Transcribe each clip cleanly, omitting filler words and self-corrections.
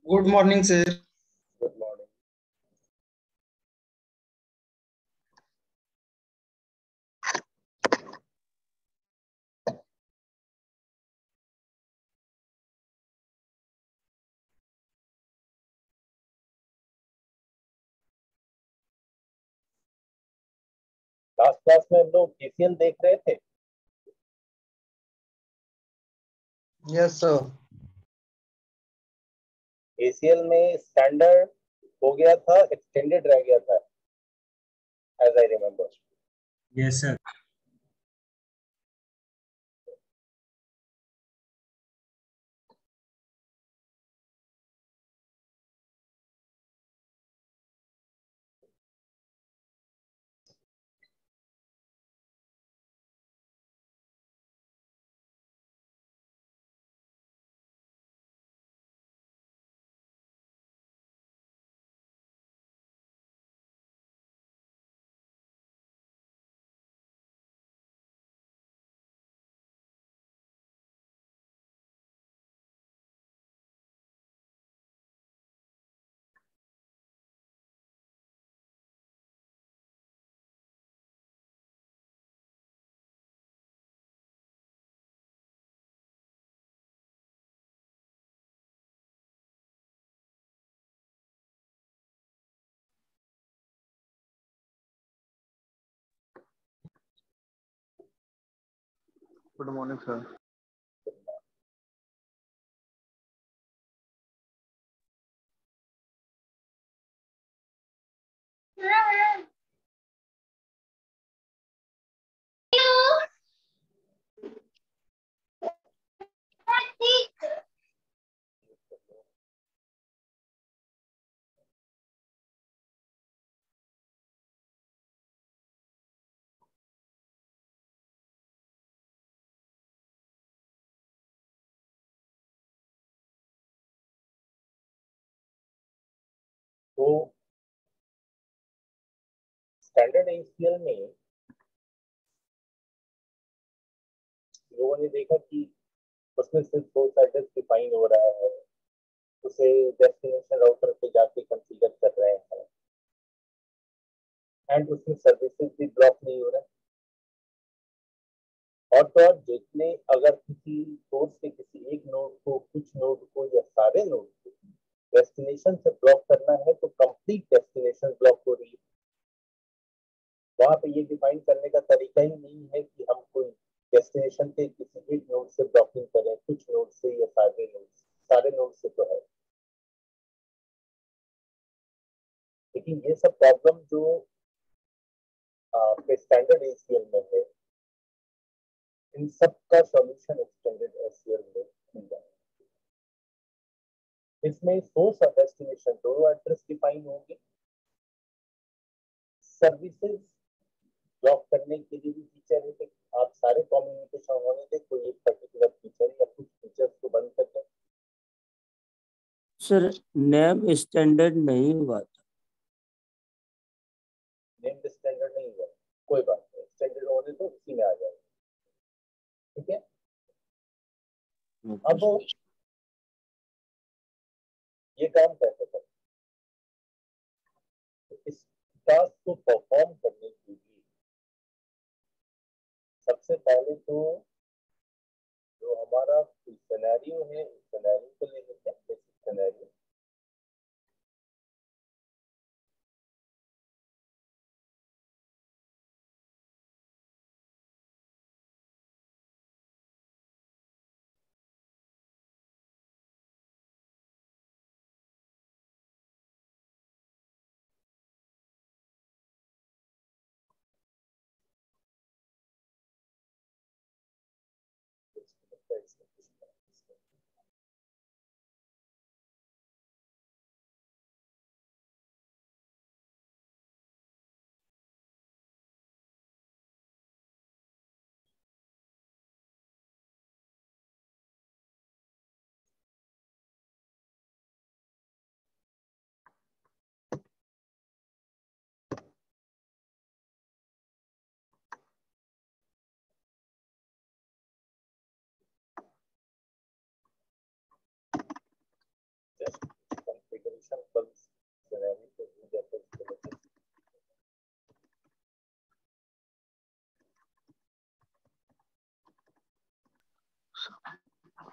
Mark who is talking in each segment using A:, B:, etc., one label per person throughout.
A: Good morning sir.
B: Good morning. Last class में हम लोग केसीएल देख रहे थे।
A: Yes sir.
B: केसीएल में स्टैंडर्ड हो गया था, एक्सटेंडेड रह गया था, as I remember.
A: Yes sir.
C: Good morning sir.
B: तो स्टैंडर्ड एसीएल में लोगों ने देखा कि उसमें सिर्फ दो एड्रेस डिफाइन हो रहा है, उसे डेस्टिनेशन राउटर पे जाके कॉन्फ़िगर कर रहे हैं एंड उसमें सर्विसेज भी ब्लॉक नहीं हो रहा है। और तो और जितने अगर किसी सोर्स से किसी एक नोड को, कुछ नोड को या सारे नोड को डेस्टिनेशन से ब्लॉक करना है तो कंप्लीट डेस्टिनेशन ब्लॉक हो रही है। वहां पे ये डिफाइन करने का तरीका ही नहीं है कि हम कोई डेस्टिनेशन के किसी एक नोड से ब्लॉकिंग करें, कुछ नोड से या सारे नोड से तो है। लेकिन ये सब प्रॉब्लम जो आपके स्टैंडर्ड एसीएल में है, इन सब का सॉल्यूशन एक्सटेंडेड एसीएल में मिल जाए। इसमें सोर्स और डेस्टिनेशन दोनों एड्रेस डिफाइन होंगे। सर्विसेज ब्लॉक करने के लिए भी फीचर है कि आप सारे कम्युनिकेशन होने दें, कोई एक पर्टिकुलर फीचर या कुछ फीचर्स को बंद कर दें।
D: सर नेम स्टैंडर्ड नहीं हुआ था।
B: नेम स्टैंडर्ड नहीं हुआ, कोई बात नहीं, स्टैंडर्ड होने तो इसी में आ जाएगा। ठीक है। अब ये काम कैसे करें? तो इस टास्क को परफॉर्म करने के लिए सबसे पहले तो जो हमारा सिनेरियो है, उस सिनेरियो को ले लेते हैं, बेसिक सिनेरियो।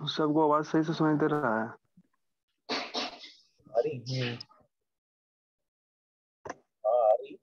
C: सबको आवाज सही से सुनाई दे रहा है?
B: आ रही? हाँ आ रही।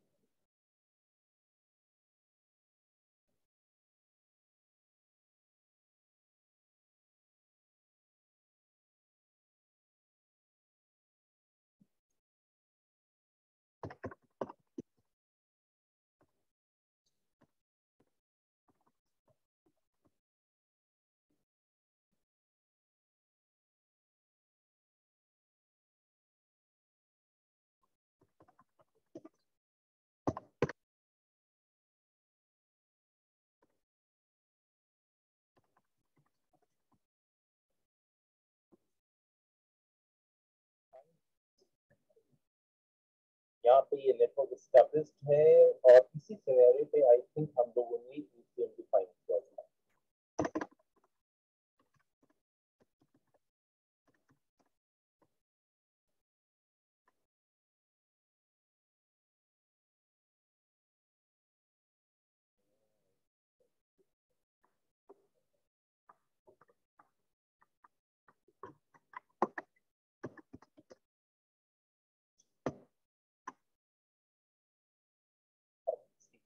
B: यहाँ पे ये नेटवर्क एस्टैब्लिश्ड है और इसी सिनेरियो पे आई थिंक हम लोगों ने ईसीएम डिफाइन किया था।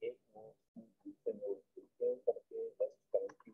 B: एक नोड दूसरे नोड को चेंज करके बस कनेक्टिविटी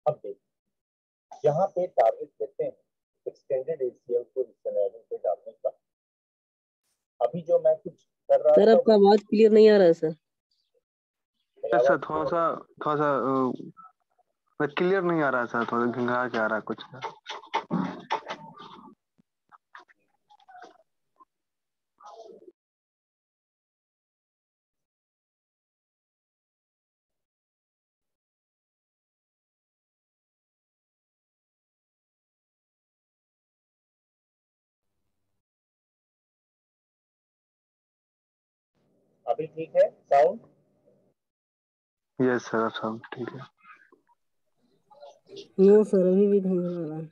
B: अब देखिए यहाँ पे टारगेट देते हैं एक्सटेंडेड एसीएल को इस सिनेरियो पे डालने का। अभी जो मैं कुछ कर रहा
D: सर
B: था
D: आपका आवाज क्लियर नहीं आ रहा है सर।
C: सर थोड़ा सा क्लियर नहीं आ रहा है सर, थोड़ा घिंघा के आ रहा है कुछ।
B: अभी ठीक है साउंड?
C: यस सर, सब ठीक है।
D: नो सर अभी भी नहीं आ रहा है।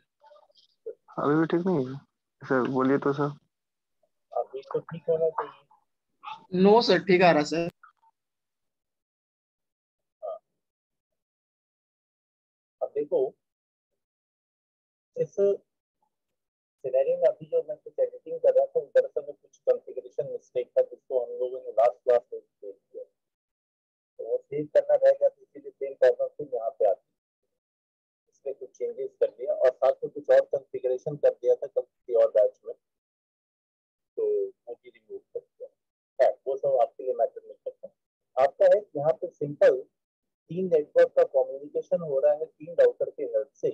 C: अभी भी ठीक नहीं है सर, बोलिए तो सर।
B: अभी तो ठीक होना चाहिए।
A: नो सर, ठीक आ रहा सर।
B: हाँ अब देखो इस सिनेरियो में अभी जो मैं कुछ एडिटिंग कर रहा था दरअसल में कुछ कॉन्फ़िगरेशन मिस्टेक था जिसको हम लोगों ने लास्ट क्लास में सेव किया, तो वो सेव करना रह गया, तो इसीलिए सेव करना फिर यहाँ पे आती है। इसमें कुछ चेंजेस कर दिया और साथ में कुछ और कॉन्फ़िगरेशन कर दिया था कल किसी और बैच में, तो वो भी रिमूव कर दिया है। वो सब आपके लिए मैटर नहीं करता। आपका है यहाँ पे सिंपल 3 नेटवर्क का कम्युनिकेशन हो रहा है 3 राउटर के हेल्प से,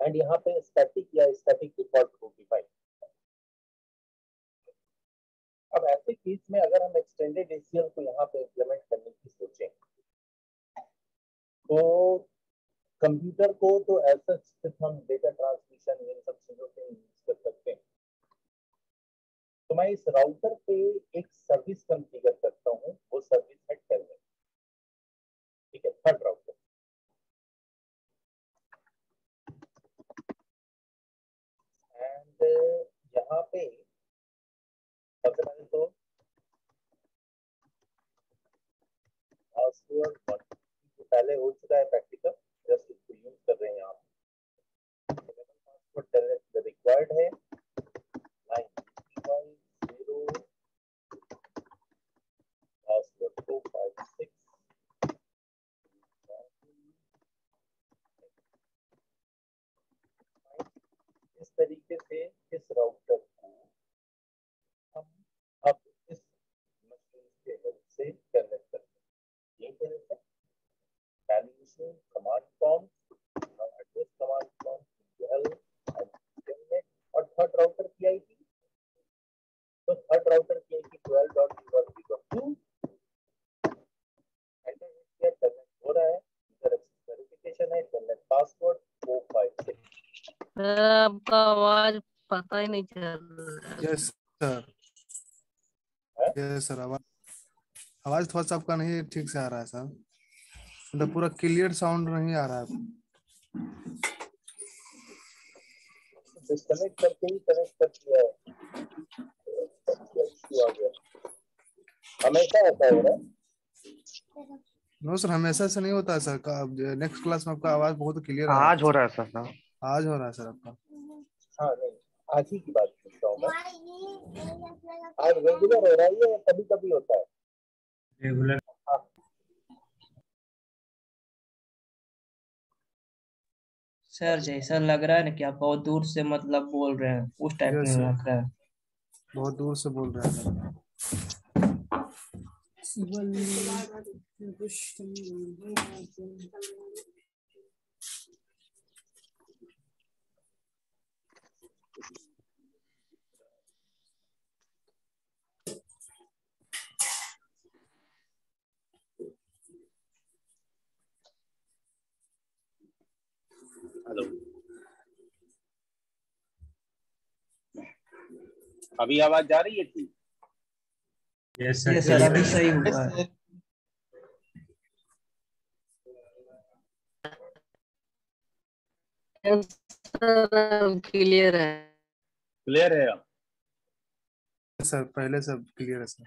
B: एंड यहाँ पे स्टैटिक या स्टैटिक डिफॉल्ट रूट डिफाइन। अब ऐसे केस में अगर हम एक्सटेंडेड एसीएल को यहाँ पे इम्प्लीमेंट करने की सोचें तो कंप्यूटर को तो ऐसा सिर्फ हम डेटा ट्रांसमिशन इन सब चीजों के यूज कर सकते हैं। तो मैं इस राउटर पे एक सर्विस कॉन्फ़िगर करता हूँ, वो सर्विस है टेलनेट। ठीक है, थर्ड राउटर। एंड यहाँ पे सबसे पहले तो पासवर्ड पहले हो चुका है प्रैक्टिकल, जस्ट इसको यूज कर रहे हैं आप। तो टेलनेट रिक्वायर्ड है 950 पासवर्ड 256। इस तरीके से इस राउटर को हम अब इस मशीन के हेल्प से कनेक्ट करते हैं। ये कनेक्ट है पहली machine command prompt, address command prompt telnet और थर्ड राउटर की आईपी। तो थर्ड राउटर की आईपी 12.0.0.2 एंटर किया, कनेक्ट हो रहा है, यूजर एक्सेस वेरिफिकेशन है, टेलनेट पासवर्ड 456।
D: आपका आवाज पता ही नहीं चल रहा है।
A: Yes sir. यस सर, आवाज थोड़ा सा आपका नहीं ठीक से आ रहा है सर, मतलब पूरा क्लियर साउंड नहीं आ रहा है।
B: डिस्कनेक्ट करके ही कनेक्ट कर दिया है, क्या इश्यू आ गया? हमेशा ऐसा हो रहा है?
A: नो सर, हमेशा से नहीं होता है सर। नेक्स्ट क्लास में आपका आवाज बहुत क्लियर आ रहा
C: आज हो रहा है सर।
A: है। आज हो रहा है सर आपका।
B: हाँ नहीं, आज ही की बात करता हूँ मैं। आज रेगुलर हो रहा है या कभी कभी होता है?
A: रेगुलर।
B: हाँ,
E: सर जैसा लग रहा है ना कि आप बहुत दूर से मतलब बोल रहे हैं, उस टाइप
A: यस
E: में
A: सर,
E: लग रहा है।
A: बहुत दूर से बोल रहे हैं सर।
B: हेलो, अभी आवाज जा रही है ठीक?
A: यस
E: ये
A: सर,
E: सर अभी सही हुआ है।
D: क्लियर है।
B: क्लियर है अब?
A: सर पहले सब क्लियर है सर।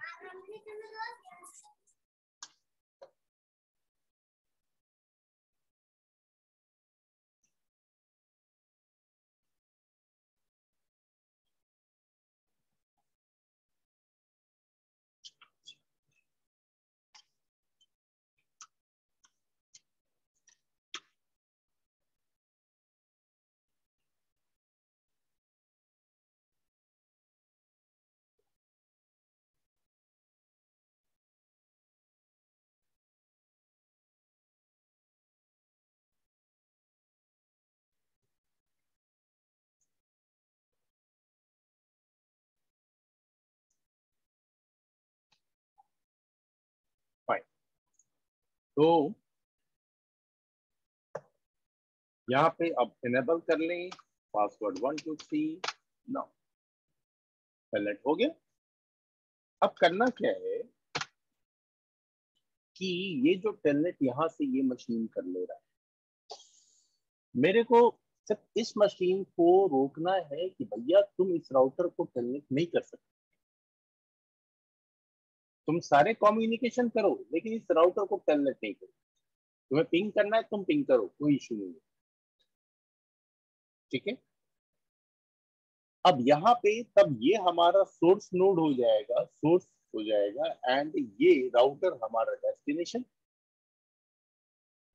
B: फाइन। तो यहाँ पे अब इनेबल कर लें पासवर्ड 1 2 3 9, सेलेक्ट हो गया। अब करना क्या है कि ये जो टेलनेट यहाँ से ये मशीन कर ले रहा है, मेरे को सिर्फ इस मशीन को रोकना है कि भैया तुम इस राउटर को टेलनेट नहीं कर सकते। तुम सारे कम्युनिकेशन करो लेकिन इस राउटर को टेलनेट नहीं करो। तुम्हें पिंग करना है तुम पिंग करो, कोई इशू नहीं है, ठीक है। अब यहाँ पे तब ये हमारा सोर्स नोड हो जाएगा, सोर्स हो जाएगा, एंड ये राउटर हमारा डेस्टिनेशन।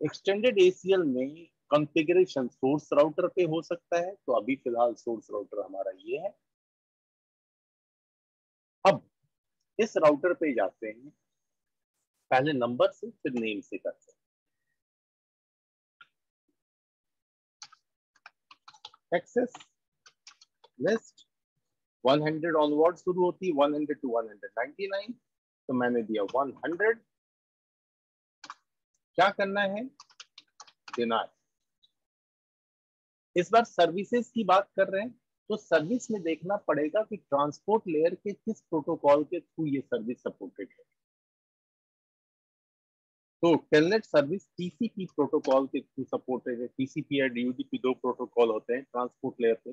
B: एक्सटेंडेड एसीएल में कॉन्फ़िगरेशन सोर्स राउटर पे हो सकता है, तो अभी फिलहाल सोर्स राउटर हमारा ये है। अब इस राउटर पे जाते हैं, पहले नंबर से फिर नेम से करते हैं। एक्सेस लिस्ट 100 ऑनवर्ड शुरू होती है, 100 to 199, तो मैंने दिया 100। क्या करना है? डिनाई। इस बार सर्विसेज की बात कर रहे हैं, तो सर्विस में देखना पड़ेगा कि ट्रांसपोर्ट लेयर के किस प्रोटोकॉल के थ्रू ये सर्विस सपोर्टेड है। तो टेलनेट सर्विस टीसीपी प्रोटोकॉल के थ्रू सपोर्टेड है। टीसीपी और यूडीपी दो प्रोटोकॉल होते हैं ट्रांसपोर्ट लेयर पे,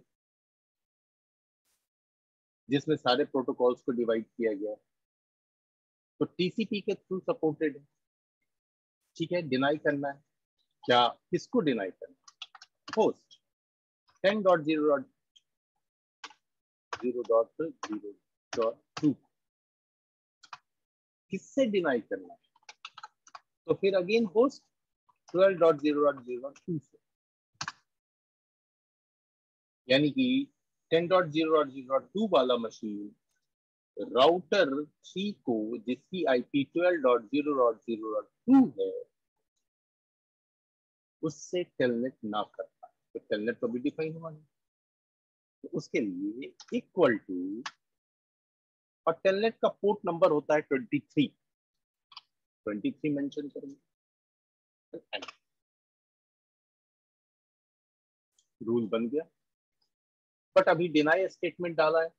B: जिसमें सारे प्रोटोकॉल्स को डिवाइड किया गया है। तो टीसीपी के थ्रू सपोर्टेड है, ठीक है। डिनाई करना है, क्या किसको डिनाई करना है? होस्ट। 10.0.0.0.2 किससे डिनाई करना है? तो फिर अगेन होस्ट 12.0.0.2 से, यानी कि 10.0.0.2 वाला मशीन राउटर 3 को जिसकी आईपी 12.0.0.2 है उससे टेलनेट ना कर पाए, तो टेलनेट तो भी डिफाइन हुआ है, तो उसके लिए इक्वल टू, और टेलनेट का पोर्ट नंबर होता है 23 मेंशन करेंगे, रूल बन गया। बट अभी डिनाई स्टेटमेंट डाला है,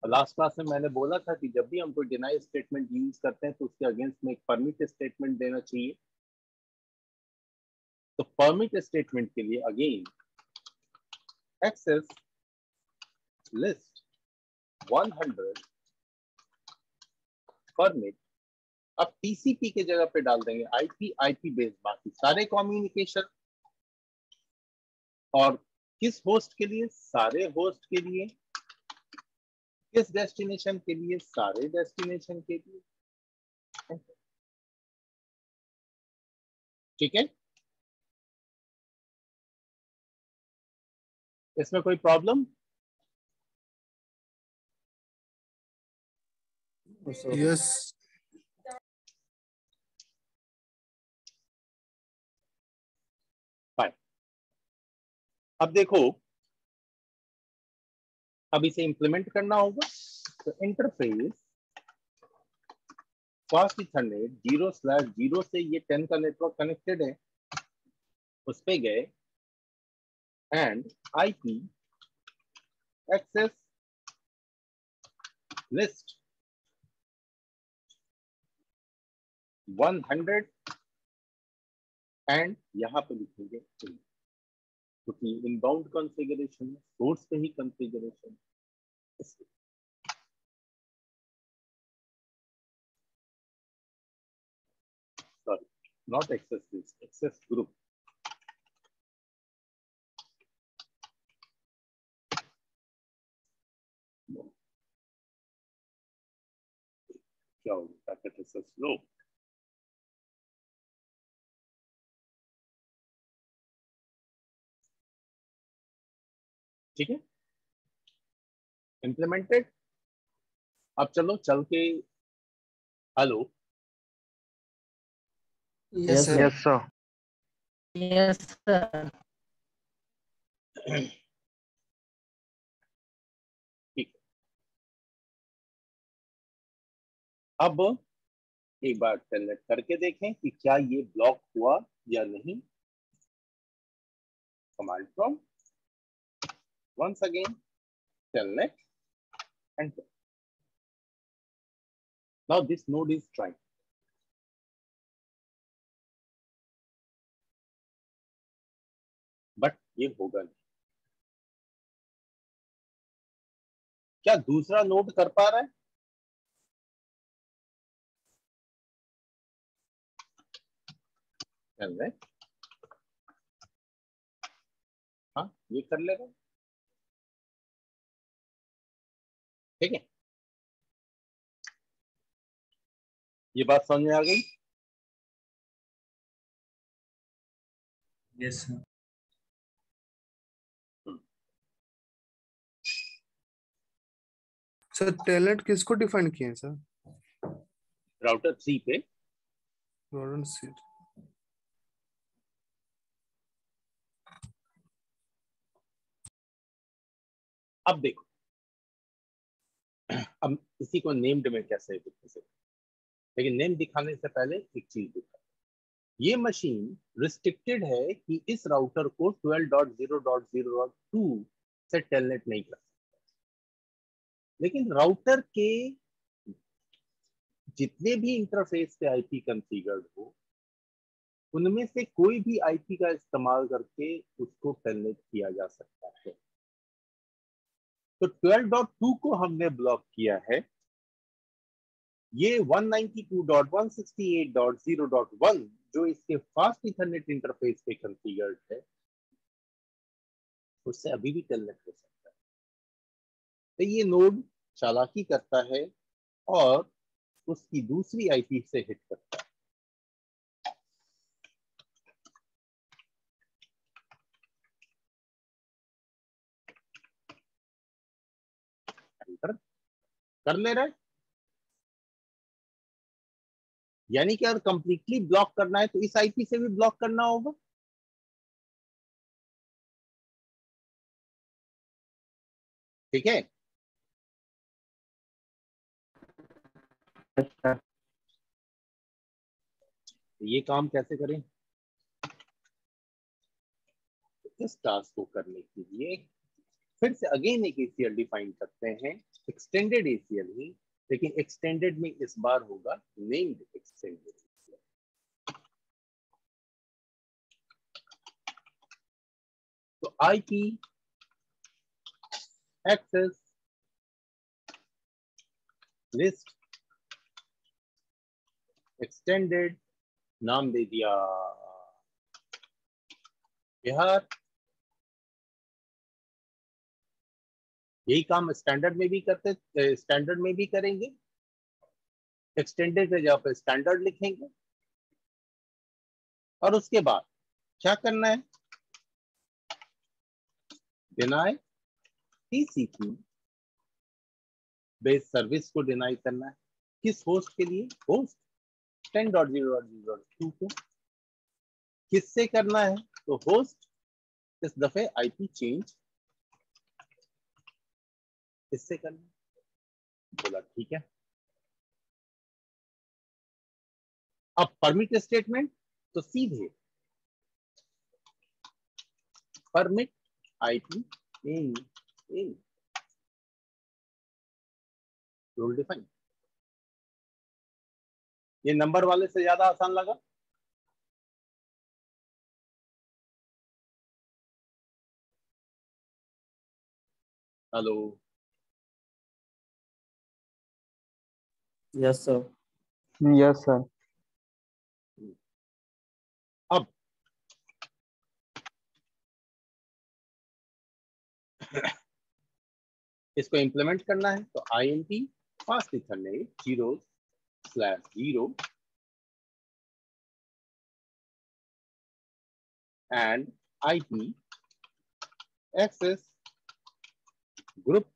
B: लास्ट क्लास में मैंने बोला था कि जब भी हम कोई डिनाई स्टेटमेंट यूज करते हैं तो उसके अगेंस्ट में एक परमिट स्टेटमेंट देना चाहिए। तो परमिट स्टेटमेंट के लिए अगेन एक्सेस लिस्ट 100 परमिट, अब टीसीपी के जगह पे डाल देंगे आईपी बेस, बाकी सारे कम्युनिकेशन, और किस होस्ट के लिए? सारे होस्ट के लिए। किस डेस्टिनेशन के लिए? सारे डेस्टिनेशन के लिए। ठीक है, इसमें कोई प्रॉब्लम?
A: Yes
B: fine. अब देखो, अब इसे इंप्लीमेंट करना होगा, तो इंटरफेस फास्ट इथरनेट 0/0 से ये 10 का नेटवर्क कनेक्टेड है, उस पे गए and IP access list 100 and यहां पे लिखेंगे क्योंकि इनबाउंड कॉन्फ़िगरेशन है, सोर्स पे ही configuration, sorry not access list, access group. क्या होगा पैकेट एक्सेस लो, ठीक है, इंप्लीमेंटेड। अब चलो चल के, hello,
A: yes sir.
C: Yes sir.
D: Yes sir.
B: ठीक है, अब एक बार टेलनेट करके देखें कि क्या ये ब्लॉक हुआ या नहीं। Command prompt once again telnet and now this node is trying, but ये होगा नहीं। क्या दूसरा नोड कर पा रहा है? telnet, हाँ ये कर लेगा, ठीक है, ये बात समझ में आ गई?
E: Yes sir.
A: सर टेलनेट किसको डिफाइन किए हैं सर?
B: राउटर 3 पे।
A: रॉडन सीट।
B: अब देखो, अब इसी को नेम्ड में कैसे दिखा सकते, लेकिन नेम दिखाने से पहले एक चीज दिखा, ये मशीन रिस्ट्रिक्टेड है कि इस राउटर को 12.0.0.2 से टेलनेट नहीं कर सकता, लेकिन राउटर के जितने भी इंटरफेस पे आईपी कॉन्फ़िगर्ड हो उनमें से कोई भी आईपी का इस्तेमाल करके उसको टेलनेट किया जा सकता है। तो 12.2 को हमने ब्लॉक किया है, ये 192.168.0.1 जो इसके फास्ट इथरनेट इंटरफेस पे कॉन्फ़िगर्ड है, उससे अभी भी टेलनेट हो सकता है। तो ये नोड चालाकी करता है और उसकी दूसरी आईपी से हिट करता है। एंटर कर ले रहा है। यानी कि अगर कंप्लीटली ब्लॉक करना है तो इस आईपी से भी ब्लॉक करना होगा। ठीक है।
C: अच्छा
B: ये काम कैसे करें? इस टास्क को करने के लिए फिर से अगेन एक एसीएल डिफाइन करते हैं, एक्सटेंडेड एसीएल ही, लेकिन एक्सटेंडेड में इस बार होगा नेम्ड एक्सटेंडेड एसीएल। तो आईपी एक्सेस लिस्ट एक्सटेंडेड, नाम दे दिया बिहार। यही काम स्टैंडर्ड में भी करते, स्टैंडर्ड में भी करेंगे। एक्सटेंडेड के जगह पे स्टैंडर्ड लिखेंगे और उसके बाद क्या करना है? डिनाई टीसीपी बेस सर्विस को डिनाई करना है। किस होस्ट के लिए? होस्ट 10.0.0.2 को। किससे करना है? तो होस्ट इस दफे आईपी चेंज इससे करना है। बोला ठीक है। अब परमिट स्टेटमेंट, तो सीधे permit IP in rule define. ये नंबर वाले से ज्यादा आसान लगा? Hello,
E: yes sir.
C: Yes sir.
B: अब इसको इंप्लीमेंट करना है तो INT fast ethernet 0/0 and IP access group.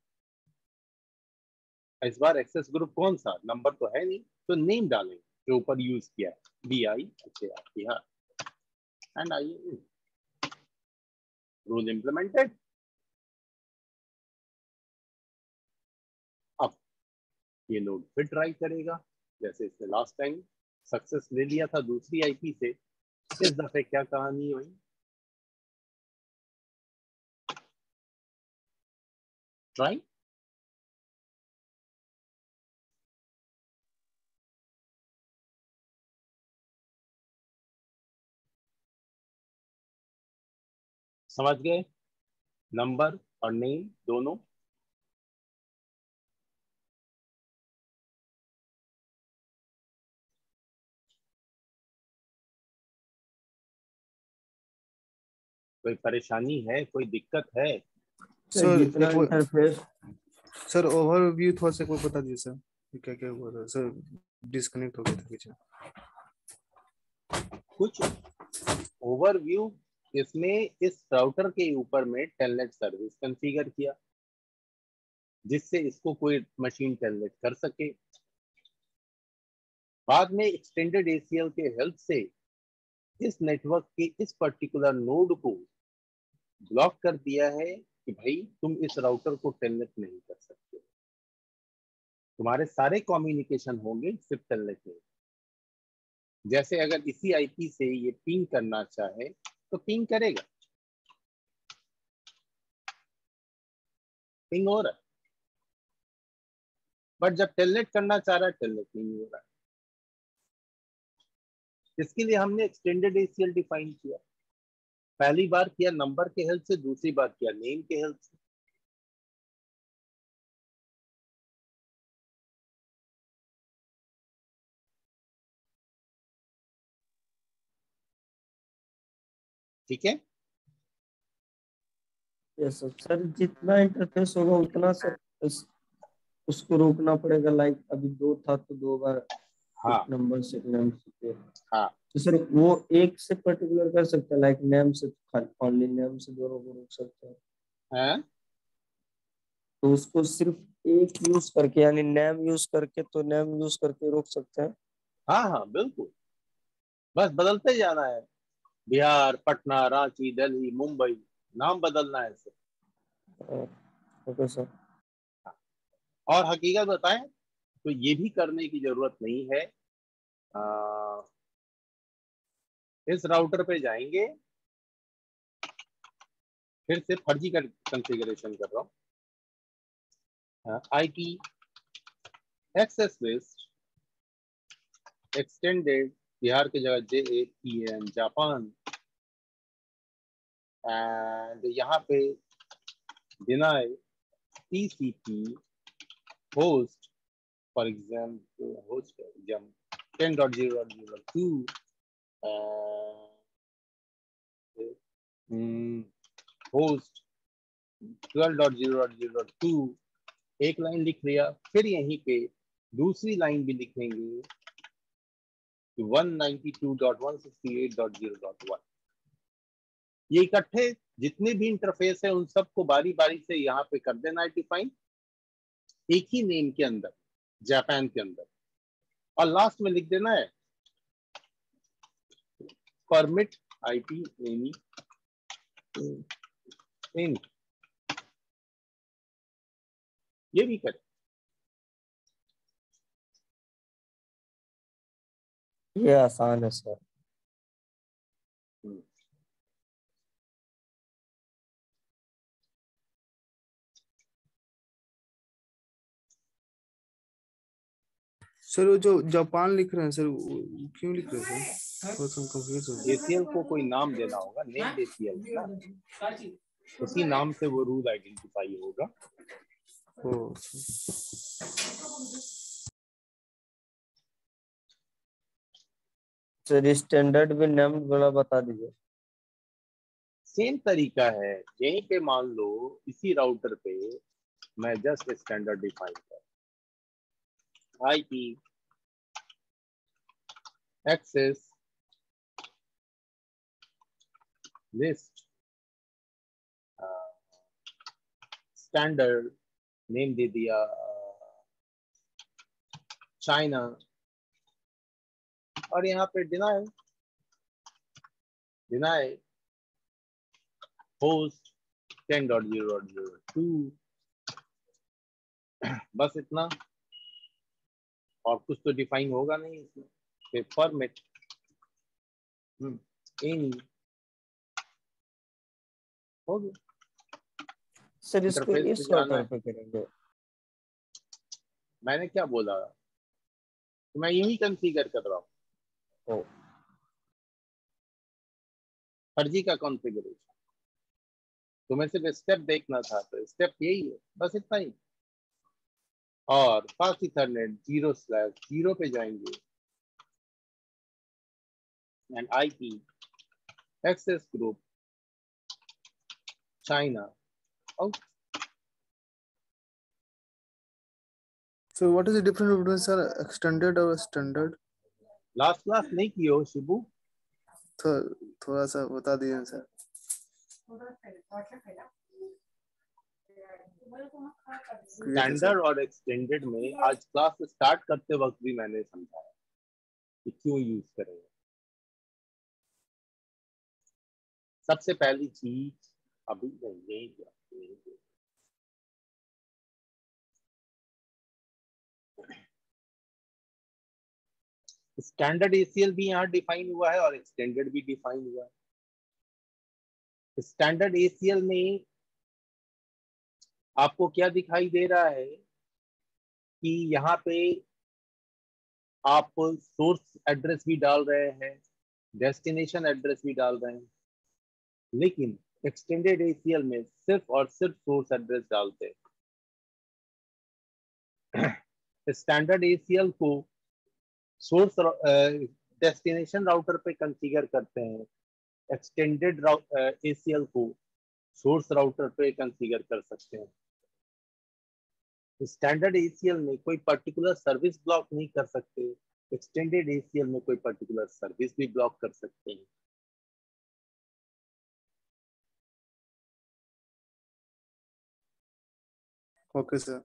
B: इस बार एक्सेस ग्रुप कौन सा? नंबर तो है नहीं, तो नेम डालेंगे जो ऊपर यूज किया है, BI and IN। Rule implemented. अब ये नोड फिर ट्राई करेगा जैसे इसने लास्ट टाइम सक्सेस ले लिया था दूसरी आईपी से। इस दफे क्या कहानी हुई? ट्राई समझ गए? नंबर और नेम दोनों। कोई परेशानी है, कोई दिक्कत है?
E: सर
A: सर
E: जितना इंटरफेस
A: सर ओवरव्यू थोड़ा सा कोई बता दीजिए सर, क्या क्या हुआ था सर? डिस्कनेक्ट हो गया था पीछे।
B: कुछ ओवरव्यू, इसमें इस राउटर के ऊपर में टेलनेट सर्विस कॉन्फ़िगर किया जिससे इसको कोई मशीन टेलनेट कर सके। बाद में एक्सटेंडेड एसीएल के हेल्प से इस नेटवर्क के इस पर्टिकुलर नोड को ब्लॉक कर दिया है कि भाई तुम इस राउटर को टेलनेट नहीं कर सकते, तुम्हारे सारे कम्युनिकेशन होंगे सिर्फ टेलनेट में। जैसे अगर इसी आईपी से ये पिंग करना चाहे तो पिंग करेगा, पिंग हो रहा है, बट जब टेलनेट करना चाह रहा है टेलनेट नहीं हो रहा है। इसके लिए हमने एक्सटेंडेड एसीएल डिफाइन किया। पहली बार किया नंबर के हेल्प से, दूसरी बार किया नेम के हेल्प से। ठीक है।
E: Yes sir. सर जितना इंटरफेस होगा उतना सर उसको रोकना पड़ेगा। लाइक अभी 2 था तो 2 बार
B: हाँ
E: एक नंबर से नेम से।
B: हाँ
E: तो सर वो एक से पर्टिकुलर कर सकते हैं, लाइक नेम से ओनली नेम से दोनों को रोक सकते हैं।
B: हैं?
E: तो उसको सिर्फ एक यूज करके यानी नेम यूज करके तो नेम यूज करके रोक सकते हैं।
B: हाँ हाँ बिल्कुल, बस बदलते जाना है। बिहार, पटना, रांची, दिल्ली, मुंबई, नाम बदलना है सिर्फ।
E: Okay sir.
B: और हकीकत बताएं तो ये भी करने की जरूरत नहीं है। इस राउटर पे जाएंगे, फिर से फर्जी का कॉन्फ़िगरेशन कर रहा हूँ। IP access list extended, Bihar की जगह JAPN जापान, एंड यहाँ पे deny TCP host, for example host 10.0.0.2 host 12.0.0.2 एक लाइन लिख लिया। फिर यहीं पे दूसरी लाइन भी लिखेंगे 192.168.0.1। ये इकट्ठे जितने भी इंटरफेस है उन सबको बारी बारी से यहाँ पे कर देना है डिफाइन, एक ही नेम के अंदर, जापान के अंदर। और लास्ट में लिख देना है परमिट IP एनी। ये भी करें।
E: ये आसान है सर।
A: सर वो जो जापान लिख रहे हैं सर, वो क्यों लिख रहे हैं सर? थोड़ा सा कंफ्यूज हो गया।
B: ACL को कोई नाम देना होगा, नेम ACL ना, उसी नाम से वो रूल आइडेंटिफाई होगा।
A: ओ,
E: सर स्टैंडर्ड भी नेम वाला बता दीजिए।
B: सेम तरीका है, यहीं पे मान लो इसी राउटर पे मैं जस्ट स्टैंडर्ड डिफाइन कर IP access list standard name दे दिया चाइना, और यहाँ पे डिनाई होस्ट 10.0.0.2, बस इतना, और कुछ तो डिफाइन होगा नहीं इसमें। फिर परमिट एनी हो गया।
E: सर इसको
B: इंटरफेस पे
E: इस
B: जाना
E: राउटर
B: है।
E: पे करेंगे।
B: मैंने क्या बोला, तो मैं यही कॉन्फ़िगर कर रहा हूँ,
E: ओ,
B: फर्जी का कॉन्फ़िगरेशन। तुम्हें सिर्फ स्टेप देखना था तो स्टेप यही है, बस इतना ही। और फास्ट इथरनेट 0/0 पे जाएंगे and IP access group China out.
A: so what is the difference between sir extended और standard?
B: लास्ट क्लास नहीं की हो शिबू?
A: थोड़ा सा बता दिए सर।
B: स्टैंडर्ड और एक्सटेंडेड में आज क्लास स्टार्ट करते वक्त भी मैंने समझाया कि क्यों यूज करें। सबसे पहली चीज अभी यही स्टैंडर्ड ACL भी यहाँ डिफाइन हुआ है और एक्सटेंडेड भी डिफाइन हुआ है। स्टैंडर्ड ACL में आपको क्या दिखाई दे रहा है कि यहाँ पे आप सोर्स एड्रेस भी डाल रहे हैं, डेस्टिनेशन एड्रेस भी डाल रहे हैं, लेकिन एक्सटेंडेड ACL में सिर्फ और सिर्फ सोर्स एड्रेस डालते हैं। स्टैंडर्ड ACL को सोर्स डेस्टिनेशन राउटर पे कॉन्फ़िगर करते हैं, एक्सटेंडेड ACL को सोर्स राउटर पे कॉन्फ़िगर कर सकते हैं। स्टैंडर्ड ACL में कोई पर्टिकुलर सर्विस ब्लॉक नहीं कर सकते, एक्सटेंडेड ACL में कोई पर्टिकुलर सर्विस भी ब्लॉक कर सकते हैं।
A: Okay sir.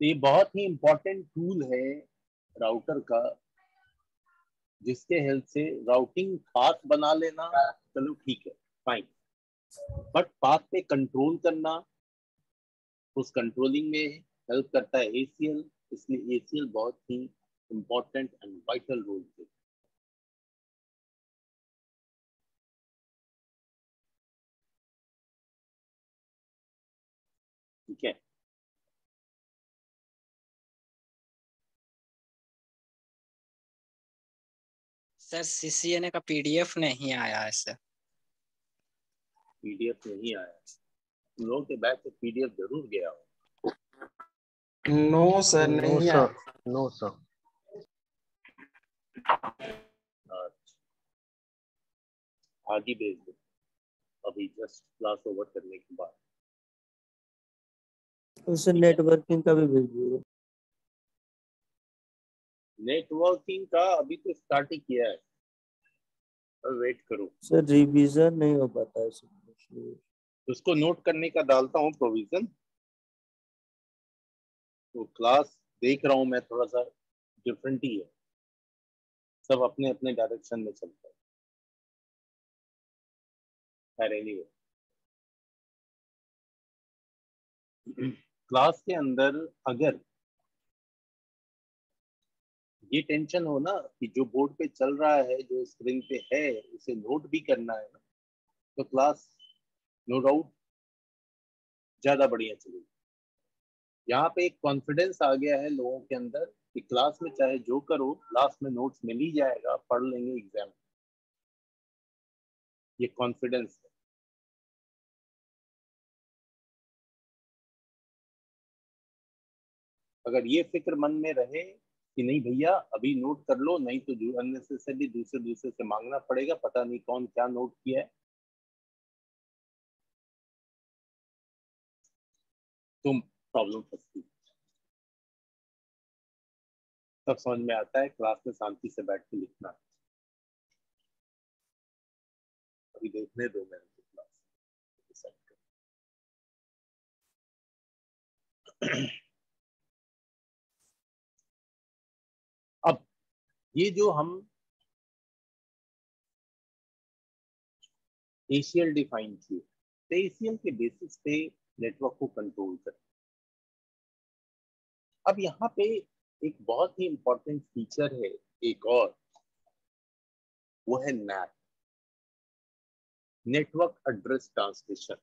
B: ये बहुत ही इंपॉर्टेंट टूल है राउटर का, जिसके हेल्प से राउटिंग पाथ बना लेना चलो ठीक है, फाइन, बट पाथ पे कंट्रोल करना, उस कंट्रोलिंग में हेल्प करता है ACL। इसलिए ACL बहुत ही important and vital role play. ठीक है,
F: सर CCNA का PDF नहीं आया है सर।
B: PDF नहीं आया, तुम लोगों के बैच से PDF जरूर गया हो।
E: नो सर,
C: नो
E: नहीं
C: सर, नो सर।
B: आगे भेज दो अभी, जस्ट क्लास ओवर करने के बाद।
E: उसे नेटवर्किंग का भी भेज दीजिए।
B: नेटवर्किंग का अभी तो स्टार्ट ही किया है, वेट करो।
E: सर रिवीजन नहीं हो पाता है इसलिए।
B: उसको नोट करने का डालता हूँ प्रोविजन। तो क्लास देख रहा हूँ मैं, थोड़ा सा डिफरेंट ही है, सब अपने अपने डायरेक्शन में चलता है। एनीवे, क्लास के अंदर अगर ये टेंशन हो ना कि जो बोर्ड पे चल रहा है, जो स्क्रीन पे है, उसे नोट भी करना है ना, तो क्लास नो डाउट ज्यादा बढ़िया चलेगी। यहाँ पे एक कॉन्फिडेंस आ गया है लोगों के अंदर कि क्लास में चाहे जो करो, लास्ट में नोट्स मिल ही जाएगा, पढ़ लेंगे एग्जाम। ये कॉन्फिडेंस है। अगर ये फिक्र मन में रहे कि नहीं भैया अभी नोट कर लो, नहीं तो अननेसेसरी दूसरे से मांगना पड़ेगा, पता नहीं कौन क्या नोट किया है, तुम प्रॉब्लम फंसती। तब समझ में आता है क्लास में शांति से बैठ के लिखना। अभी देखने दो मेरे को क्लास। अब ये जो हम ACL डिफाइन किए, तो ACL के बेसिस पे नेटवर्क को कंट्रोल करें। अब यहाँ पे एक बहुत ही इंपॉर्टेंट फीचर है एक और, वो है NAT, नेटवर्क एड्रेस ट्रांसलेशन।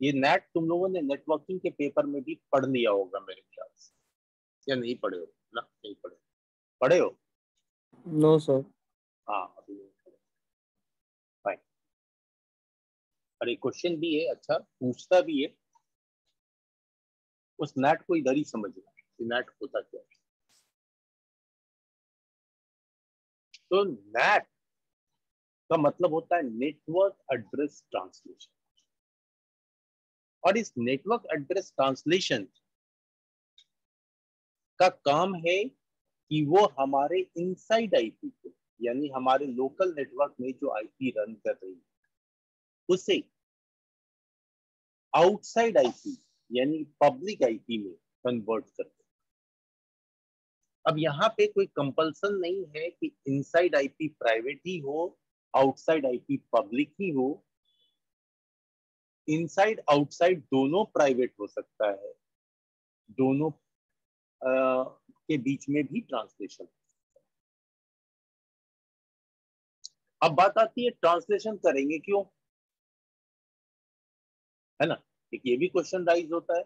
B: ये NAT तुम लोगों ने नेटवर्किंग के पेपर में भी पढ़ लिया होगा मेरे ख्याल से, या नहीं पढ़े हो ना? नहीं पढ़े, पढ़े हो?
E: No sir.
B: हाँ, अभी नहीं पढ़े। फाइन। अरे क्वेश्चन भी है, अच्छा पूछता भी है। उस NAT को इधर ही समझना कि NAT होता क्या है। तो NAT का मतलब होता है नेटवर्क एड्रेस ट्रांसलेशन, और इस नेटवर्क एड्रेस ट्रांसलेशन का काम है कि वो हमारे इनसाइड आईपी को, यानी हमारे लोकल नेटवर्क में जो आईपी रन कर रही है, उसे आउटसाइड आईपी यानी पब्लिक आईपी में कन्वर्ट करते हैं। अब यहाँ पे कोई कंपल्सन नहीं है कि इनसाइड आईपी प्राइवेट ही हो, आउटसाइड आईपी पब्लिक ही हो। इनसाइड आउटसाइड दोनों प्राइवेट हो सकता है, दोनों के बीच में भी ट्रांसलेशन। अब बात आती है ट्रांसलेशन करेंगे क्यों, है ना? एक ये भी क्वेश्चन राइज होता है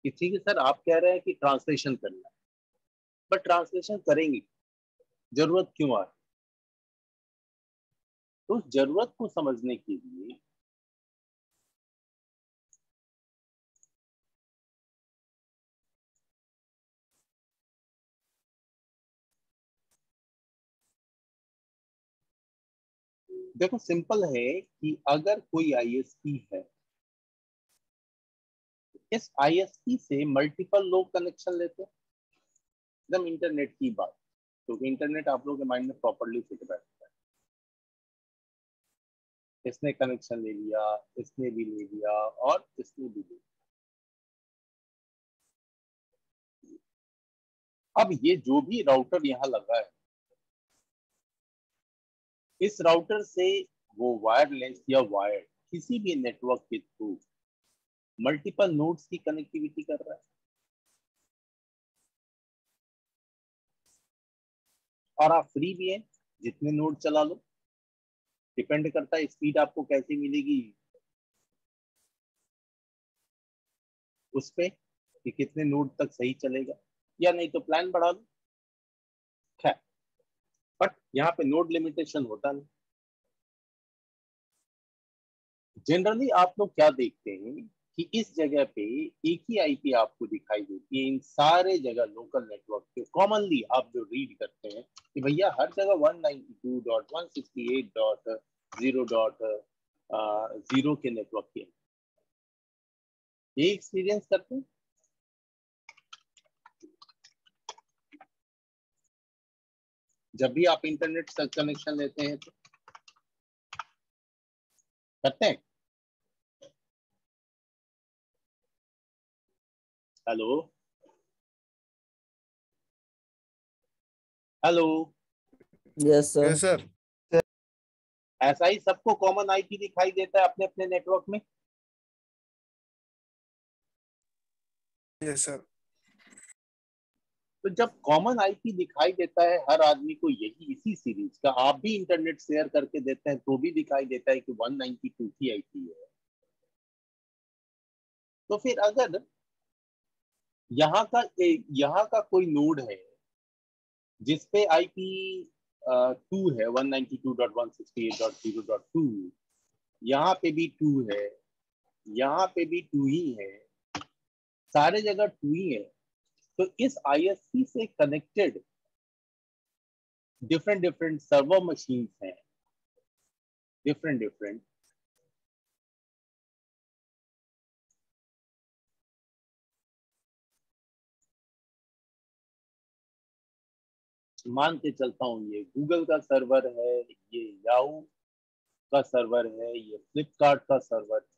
B: कि ठीक है सर, आप कह रहे हैं कि ट्रांसलेशन करना है, बट ट्रांसलेशन करेंगे, जरूरत क्यों आ रही? तो उस जरूरत को समझने के लिए देखो सिंपल है कि अगर कोई आईएसपी है, इस आईएसपी से मल्टीपल लोग कनेक्शन लेते हैं, एकदम इंटरनेट की बात, क्योंकि इंटरनेट आप लोगों के माइंड में प्रॉपर्ली फिट बैठता है। इसने कनेक्शन ले लिया, इसने भी ले लिया और इसने भी ले लिया। अब ये जो भी राउटर यहाँ लगा है, इस राउटर से वो वायरलेस या वायर्ड किसी भी नेटवर्क के थ्रू मल्टीपल नोड्स की कनेक्टिविटी कर रहा है। और आप फ्री भी हैं, जितने नोड चला लो, डिपेंड करता है स्पीड आपको कैसे मिलेगी उस पे कि कितने नोड तक सही चलेगा, या नहीं तो प्लान बढ़ा लो। खैर, बट यहाँ पे नोड लिमिटेशन होता नहीं। जनरली आप लोग क्या देखते हैं कि इस जगह पे एक ही आईपी आपको दिखाई देती है इन सारे जगह लोकल नेटवर्क पे। कॉमनली आप जो रीड करते हैं कि भैया हर जगह 192.168.0.0 के नेटवर्क के, ये एक्सपीरियंस करते हैं। जब भी आप इंटरनेट से कनेक्शन लेते हैं तो करते हैं। Hello hello,
E: yes sir.
A: Yes sir.
B: ऐसा ही सबको कॉमन आईपी दिखाई देता है अपने अपने नेटवर्क में।
A: Yes sir.
B: तो जब कॉमन आईपी दिखाई देता है हर आदमी को, यही इसी सीरीज का आप भी इंटरनेट शेयर करके देते हैं तो भी दिखाई देता है कि 192 की आईपी है। तो फिर अगर यहाँ का कोई नोड है जिसपे आईपी 2 है, 192.168.0.2, यहाँ पे भी 2 है, यहाँ पे भी 2 ही है, सारे जगह 2 ही है, तो इस आईएसपी से connected different different server machines हैं, डिफरेंट डिफरेंट। मान के चलता हूँ ये गूगल का सर्वर है, ये याहू का सर्वर है, ये फ्लिपकार्ट का सर्वर है।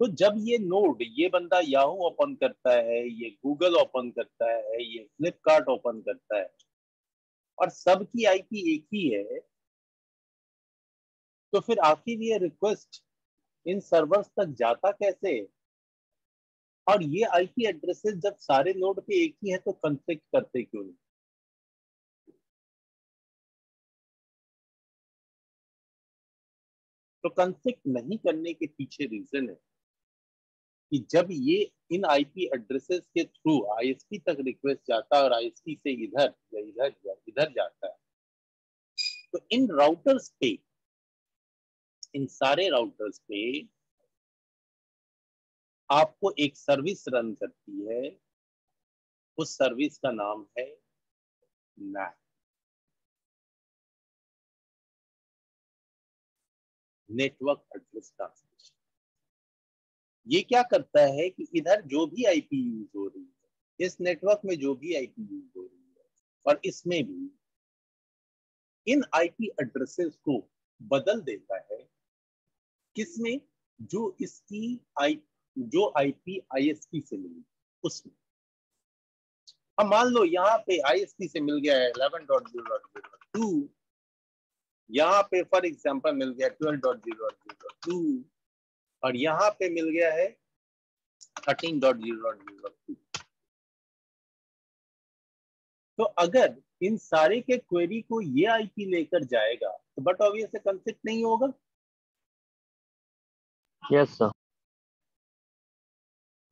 B: तो जब ये नोड, ये बंदा याहू ओपन करता है, ये गूगल ओपन करता है, ये फ्लिपकार्ट ओपन करता है, और सबकी आईपी एक ही है, तो फिर आखिर ये रिक्वेस्ट इन सर्वर्स तक जाता कैसे? और ये आईपी एड्रेसेस जब सारे नोड पे एक ही है तो कॉन्फ्लिक्ट करते क्यों नहीं? तो कॉन्फ्लिक्ट नहीं करने के पीछे रीजन है कि जब ये इन आईपी एड्रेसेस के थ्रू आईएसपी तक रिक्वेस्ट जाता है और आईएसपी से इधर या इधर या इधर जाता है, तो इन राउटर्स पे, इन सारे राउटर्स पे आपको एक सर्विस रन करती है। उस सर्विस का नाम है NAT, नेटवर्क एड्रेस ट्रांसलेशन। ये क्या करता है कि इधर जो भी आईपी यूज हो रही है, इस नेटवर्क में जो भी आईपी यूज हो रही है, और इसमें भी इन आईपी एड्रेसेस को बदल देता है। किसमें? जो इसकी जो आईपी आईएसपी से मिली उसमें। अब मान लो यहाँ पे आईएसपी से मिल गया है 11.0.0.2, यहाँ पे फॉर एग्जांपल मिल गया 12.0.0.2, और यहाँ पे मिल गया है 13.0.0.2। तो अगर इन सारे के क्वेरी को ये आईपी लेकर जाएगा तो बट ऑब्वियस से कॉन्फ्लिक्ट नहीं होगा।
E: Yes sir.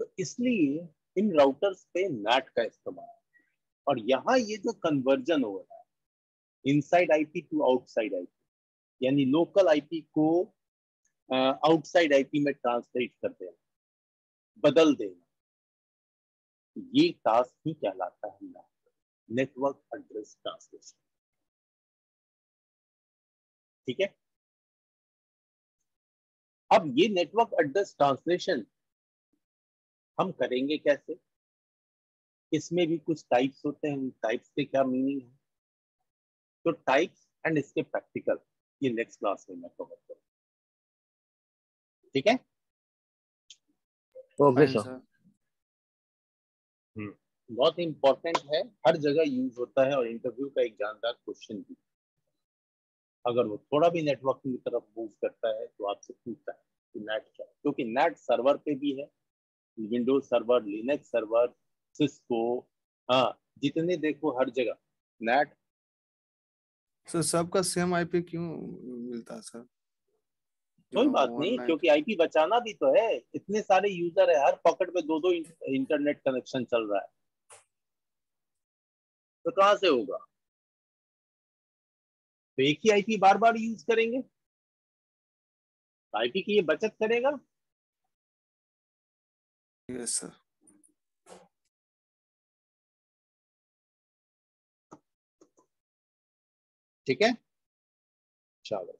B: तो इसलिए इन राउटर्स पे NAT का इस्तेमाल, और यहाँ ये जो कन्वर्जन हो रहा है inside IP to outside IP, यानी लोकल आईपी को आउटसाइड आईपी में ट्रांसलेट कर देना, बदल देना, ये टास्क ही कहलाता है नेटवर्क एड्रेस ट्रांसलेशन। ठीक है। अब ये नेटवर्क एड्रेस ट्रांसलेशन हम करेंगे कैसे? इसमें भी कुछ टाइप्स होते हैं, टाइप्स के क्या मीनिंग है? तो टाइप्स एंड इसके प्रैक्टिकल ये नेक्स्ट क्लास में मैं कवर करूँ, ठीक है?
G: Okay
A: fine
G: sir.
A: सर।
B: बहुत इंपॉर्टेंट है, हर जगह यूज होता है और इंटरव्यू का एक जानदार क्वेश्चन भी, अगर वो थोड़ा भी नेटवर्किंग की तरफ मूव करता है तो आपसे पूछता है कि नेट क्या है, क्योंकि नेट सर्वर पे भी है, Windows server, Linux server, Cisco, हाँ जितने देखो हर जगह नेट।
A: सर सबका सेम आईपी क्यों मिलता है सर?
B: कोई
A: जो
B: बात नहीं,
A: ऑनलाइन।
B: क्योंकि आईपी बचाना भी तो है, इतने सारे यूजर है, हर पॉकेट में दो दो इंटरनेट कनेक्शन चल रहा है, तो कहां से होगा? तो एक ही आईपी बार बार यूज करेंगे, आईपी की ये बचत करेगा।
A: Yes sir.
B: ठीक है, चलो।